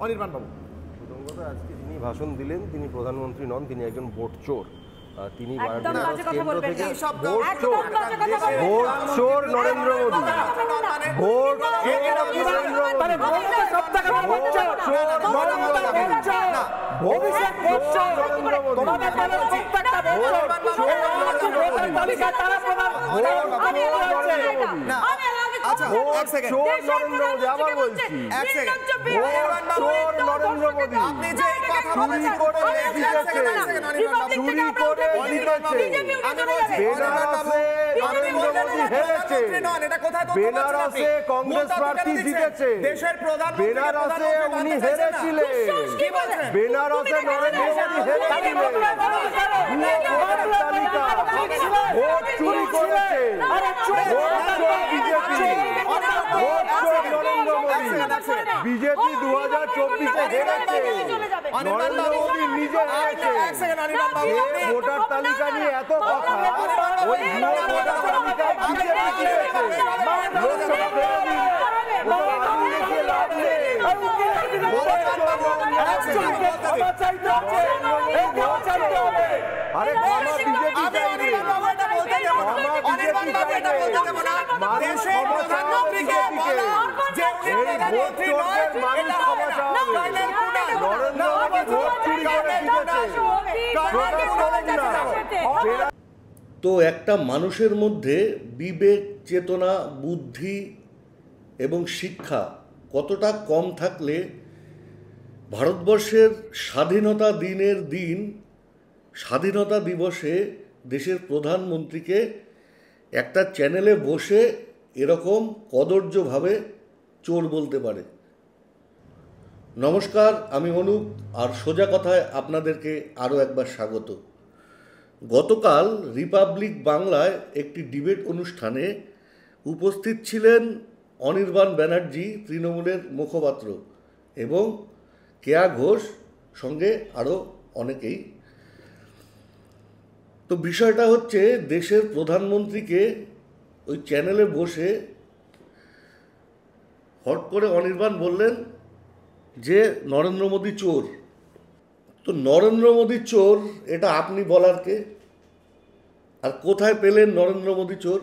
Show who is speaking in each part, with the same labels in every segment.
Speaker 1: অনির্বাণ বাবু।
Speaker 2: প্রথম কথা, আজকে যিনি ভাষণ দিলেন তিনি প্রধানমন্ত্রী নন, তিনি একজন ভোট চোর। তিনি
Speaker 3: একদম বাজে কথা
Speaker 2: কেন্দ্র
Speaker 3: বলবেন
Speaker 2: থেকে
Speaker 3: না।
Speaker 2: ভোট
Speaker 3: একদম বাজে কথা বলবেন না।
Speaker 2: ভোট চোর নরেন্দ্র মোদী, ভোট চোর নরেন্দ্র মোদী,
Speaker 1: সব টাকা
Speaker 2: ভোট চোর নরেন্দ্র মোদী,
Speaker 1: অভিষেক করছো
Speaker 2: নরেন্দ্র মোদী,
Speaker 1: তোমাদের দলের প্রত্যেকটা ভোটার তালিকা তারা প্রধান
Speaker 3: আচ্ছা
Speaker 1: এক সেকেন্ড
Speaker 2: চোর নরেন্দ্র মোদী, আবার বলছি
Speaker 1: এক সেকেন্ড
Speaker 2: চোর নরেন্দ্র মোদী,
Speaker 1: আপনি যে এই কথা
Speaker 2: চুরি করে জিতেছে, চুরি করে জিতেছে, বেনারসে নরেন্দ্র মোদী হেরেছে, বেনারসে কংগ্রেস প্রার্থী জিতেছে, বেনারসে উনি হেরেছিলেন, বেনারসে নরেন্দ্র মোদী হেরেছিলেন, ভোট চুরি করেছে, ভোট চোর বিজেপি, ভোট চোর নরেন্দ্র মোদী, বিজেপি 2024-এ হেরেছে, নরেন্দ্র মোদী নিজে হেরেছে। ভোটার তালিকা নিয়ে এত কথা, ওই ভোটার তালিকা বিজেপি জিতেছে, লোকসভা লাভ নেই। আরে ক্ষমা বিজেপি চাইবে,
Speaker 4: তো একটা মানুষের মধ্যে বিবেক, চেতনা, বুদ্ধি এবং শিক্ষা কতটা কম থাকলে ভারতবর্ষের স্বাধীনতা দিনের দিন, স্বাধীনতা দিবসে দেশের প্রধানমন্ত্রীকে একটা চ্যানেলে বসে এরকম কদর্যভাবে চোর বলতে পারে। নমস্কার, আমি অনুপ, আর সোজা কথায় আপনাদেরকে আরও একবার স্বাগত। গতকাল রিপাবলিক বাংলায় একটি ডিবেট অনুষ্ঠানে উপস্থিত ছিলেন অনির্বাণ ব্যানার্জি, তৃণমূলের মুখপাত্র, এবং কেয়া ঘোষ, সঙ্গে আরও অনেকেই। তো বিষয়টা হচ্ছে, দেশের প্রধানমন্ত্রীকে ওই চ্যানেলে বসে হট করে অনির্বাণ বললেন যে নরেন্দ্র মোদী চোর। তো নরেন্দ্র মোদী চোর এটা আপনি বলার কে? আর কোথায় পেলেন নরেন্দ্র মোদী চোর?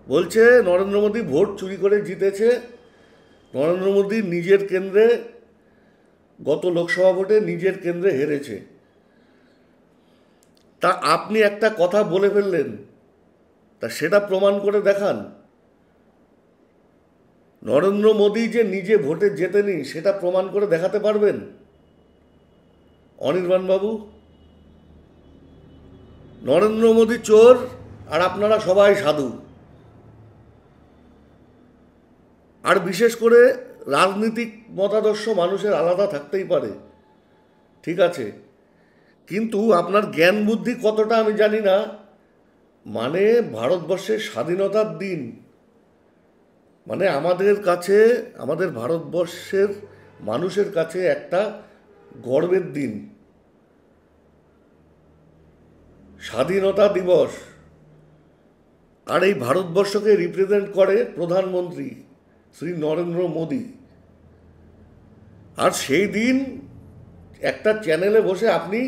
Speaker 4: বলছে নরেন্দ্র মোদী ভোট চুরি করে জিতেছে, নরেন্দ্র মোদী নিজের কেন্দ্রে, গত লোকসভা ভোটে নিজের কেন্দ্রে হেরেছে। তা আপনি একটা কথা বলে ফেললেন, তা সেটা প্রমাণ করে দেখান। নরেন্দ্র মোদী যে নিজে ভোটে জেতেনি সেটা প্রমাণ করে দেখাতে পারবেন অনির্বাণ বাবু? নরেন্দ্র মোদী চোর আর আপনারা সবাই সাধু। আর বিশেষ করে রাজনীতিক মতাদর্শ মানুষের আলাদা থাকতেই পারে, ঠিক আছে, কিন্তু আপনার জ্ঞান বুদ্ধি কতটা আমি জানি না। মানে ভারতবর্ষের স্বাধীনতার দিন, মানে আমাদের কাছে, আমাদের ভারতবর্ষের মানুষের কাছে একটা গর্বের দিন, স্বাধীনতা দিবস। আর এই ভারতবর্ষকে রিপ্রেজেন্ট করে প্রধানমন্ত্রী শ্রী নরেন্দ্র মোদী। আর সেই দিন একটা চ্যানেলে বসে আপনি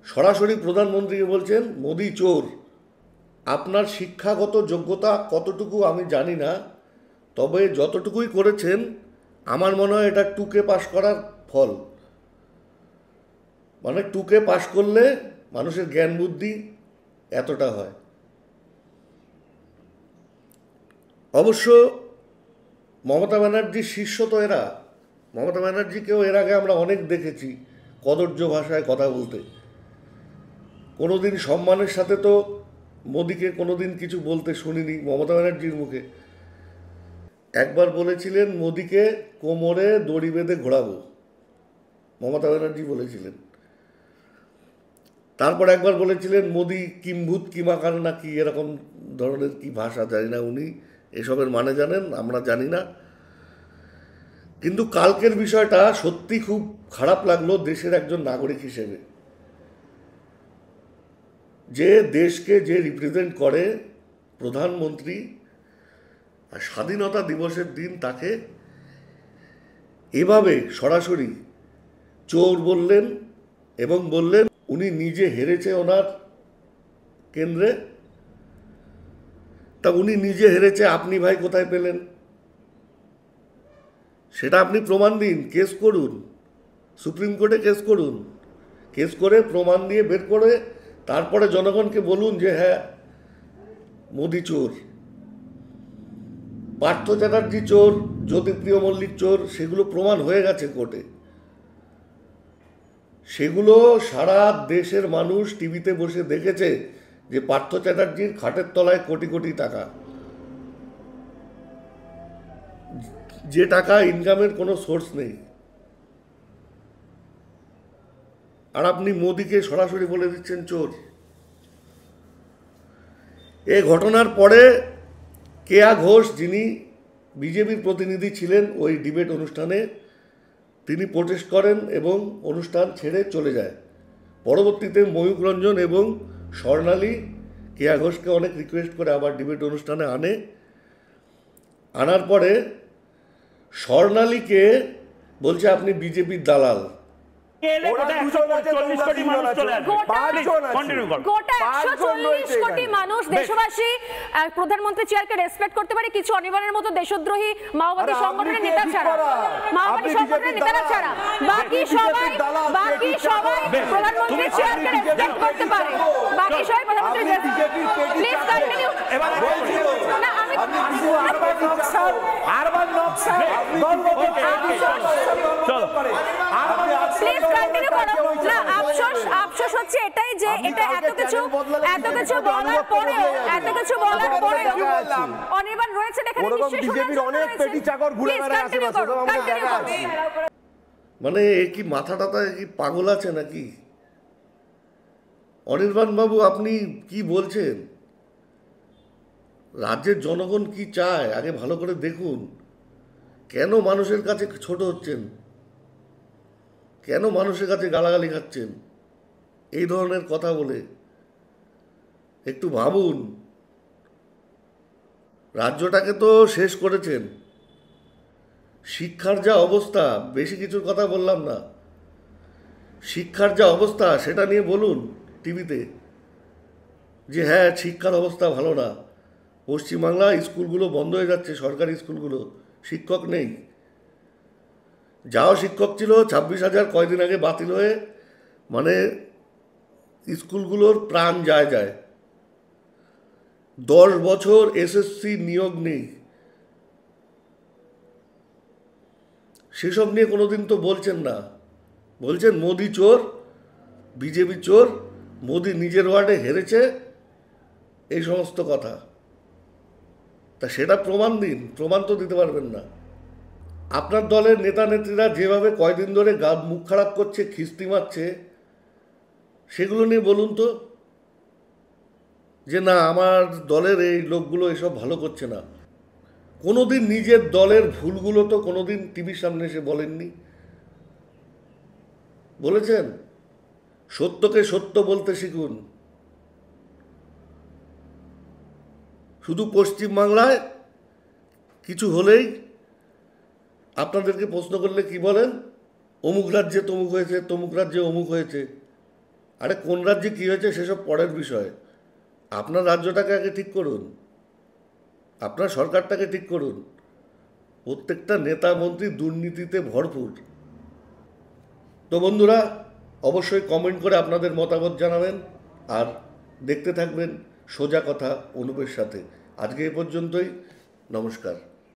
Speaker 4: সরাসরি প্রধানমন্ত্রীকে বলছেন মোদী চোর। আপনার শিক্ষাগত যোগ্যতা কতটুকু আমি জানি না, তবে যতটুকুই করেছেন আমার মনে হয় এটা টুকে পাশ করার ফল। মানে টুকে পাশ করলে মানুষের জ্ঞান বুদ্ধি এতটা হয়। অবশ্য মমতা ব্যানার্জির শিষ্য তো এরা। মমতা ব্যানার্জিকেও এর আগে আমরা অনেক দেখেছি কদর্য ভাষায় কথা বলতে। কোনোদিন সম্মানের সাথে তো মোদিকে কোনোদিন কিছু বলতে শুনিনি মমতা ব্যানার্জির মুখে। একবার বলেছিলেন মোদিকে কোমরে দড়ি বেঁধে ঘোরাবো, মমতা ব্যানার্জি বলেছিলেন। তারপর একবার বলেছিলেন মোদি কিম্ভূত কিমাকার না কি এরকম ধরনের কি ভাষা, জানি না উনি এসবের মানে জানেন, আমরা জানি না। কিন্তু কালকের বিষয়টা সত্যি খুব খারাপ লাগলো দেশের একজন নাগরিক হিসেবে। যে দেশকে যে রিপ্রেজেন্ট করে প্রধানমন্ত্রী, আর স্বাধীনতা দিবসের দিন তাকে এভাবে সরাসরি চোর বললেন এবং বললেন উনি নিজে হেরেছে ওনার কেন্দ্রে। তা উনি নিজে হেরেছে, আপনি ভাই কোথায় পেলেন? সেটা আপনি প্রমাণ দিন, কেস করুন, সুপ্রিম কোর্টে কেস করুন, কেস করে প্রমাণ দিয়ে বের করে তারপরে জনগণকে বলুন যে হ্যাঁ মোদি চোর, পার্থ চ্যাটার্জি চোর, জ্যোতিপ্রিয় মল্লিক চোর, সেগুলো প্রমাণ হয়ে গেছে কোর্টে। সেগুলো সারা দেশের মানুষ টিভিতে বসে দেখেছে যে পার্থ চ্যাটার্জির খাটের তলায় কোটি কোটি টাকা, যে টাকা ইনকামের কোনো সোর্স নেই। আর আপনি মোদিকে সরাসরি বলে দিচ্ছেন চোর। এ ঘটনার পরে কেয়া ঘোষ, যিনি বিজেপির প্রতিনিধি ছিলেন ওই ডিবেট অনুষ্ঠানে, তিনি প্রোটেস্ট করেন এবং অনুষ্ঠান ছেড়ে চলে যায়। পরবর্তীতে ময়ূক রঞ্জন এবং স্বর্ণালী কেয়া ঘোষকে অনেক রিকোয়েস্ট করে আবার ডিবেট অনুষ্ঠানে আনার পরে স্বর্ণালীকে বলছে আপনি বিজেপির দালাল।
Speaker 1: ওরা 240 কোটি মানুষ চলে আসবে।
Speaker 3: গোটা 140 কোটি মানুষ দেশবাসী প্রধানমন্ত্রী চেয়ারকে রেসপেক্ট করতে পারে কিছু অনিবার্যের মতো দেশদ্রোহী মাওবাদী সংগঠনের নেতা ছাড়া, মাওবাদী সংগঠনের নেতারা ছাড়া বাকি সবাই প্রধানমন্ত্রী চেয়ারকে রেসপেক্ট করতে পারে। বাকি সবাই প্রধানমন্ত্রী প্লিজ কন্টিনিউ। না আমি
Speaker 1: আরবান নকশা দলগত চলো
Speaker 3: প্লিজ কন্টিনিউ করো। না আফসোস হচ্ছে এটাই যে এটা এত কিছু বলার পরেও অনির্বাণ রয়েছে এখানে,
Speaker 1: বিজেপির অনেক পেটি চাকর ঘুরে বেড়ায় আশেপাশে।
Speaker 4: মানে এ কি মাথা টাথা কি পাগল আছে নাকি? অনির্বাণ বাবু আপনি কি বলছেন? রাজ্যের জনগণ কি চায় আগে ভালো করে দেখুন। কেন মানুষের কাছে ছোট হচ্ছেন? কেন মানুষের কাছে গালাগালি খাচ্ছেন এই ধরনের কথা বলে? একটু ভাবুন। রাজ্যটাকে তো শেষ করেছেন। শিক্ষার যা অবস্থা, বেশি কিছুর কথা বললাম না, শিক্ষার যা অবস্থা সেটা নিয়ে বলুন টিভিতে যে হ্যাঁ শিক্ষার অবস্থা ভালো না, পশ্চিমবাংলা স্কুলগুলো বন্ধ হয়ে যাচ্ছে, সরকারি স্কুলগুলো শিক্ষক নেই। যাও শিক্ষক ছিল 26,000 কয়দিন আগে বাতিল হয়ে মানে স্কুলগুলোর প্রাণ যায়। 10 বছর এসএসসি নিয়োগ নেই। সেসব নিয়ে কোনোদিন তো বলছেন না, বলছেন মোদি চোর, বিজেপি চোর, মোদি নিজের ওয়ার্ডে হেরেছে, এই সমস্ত কথা। তা সেটা প্রমাণ দিন। প্রমাণ তো দিতে পারবেন না। আপনার দলের নেতা নেত্রীরা যেভাবে কয়দিন ধরে মুখ খারাপ করছে, খিস্তি মারছে, সেগুলো নিয়ে বলুন তো যে না আমার দলের এই লোকগুলো এসব ভালো করছে না। কোনোদিন নিজের দলের ভুলগুলো তো কোনোদিন টিভির সামনে এসে বলেননি। বলেছেন সত্যকে সত্য বলতে শিখুন। শুধু পশ্চিমবাংলায় কিছু হলেই আপনাদেরকে প্রশ্ন করলে কি বলেন, অমুক রাজ্যে তমুক হয়েছে, তমুক রাজ্যে অমুক হয়েছে। আরে কোন রাজ্যে কী হয়েছে সেসব পরের বিষয়। আপনার রাজ্যটাকে আগে ঠিক করুন, আপনার সরকারটাকে ঠিক করুন। প্রত্যেকটা নেতা মন্ত্রী দুর্নীতিতে ভরপুর। তো বন্ধুরা অবশ্যই কমেন্ট করে আপনাদের মতামত জানাবেন আর দেখতে থাকবেন সোজা কথা অনুপের সাথে। আজকে এ পর্যন্তই, নমস্কার।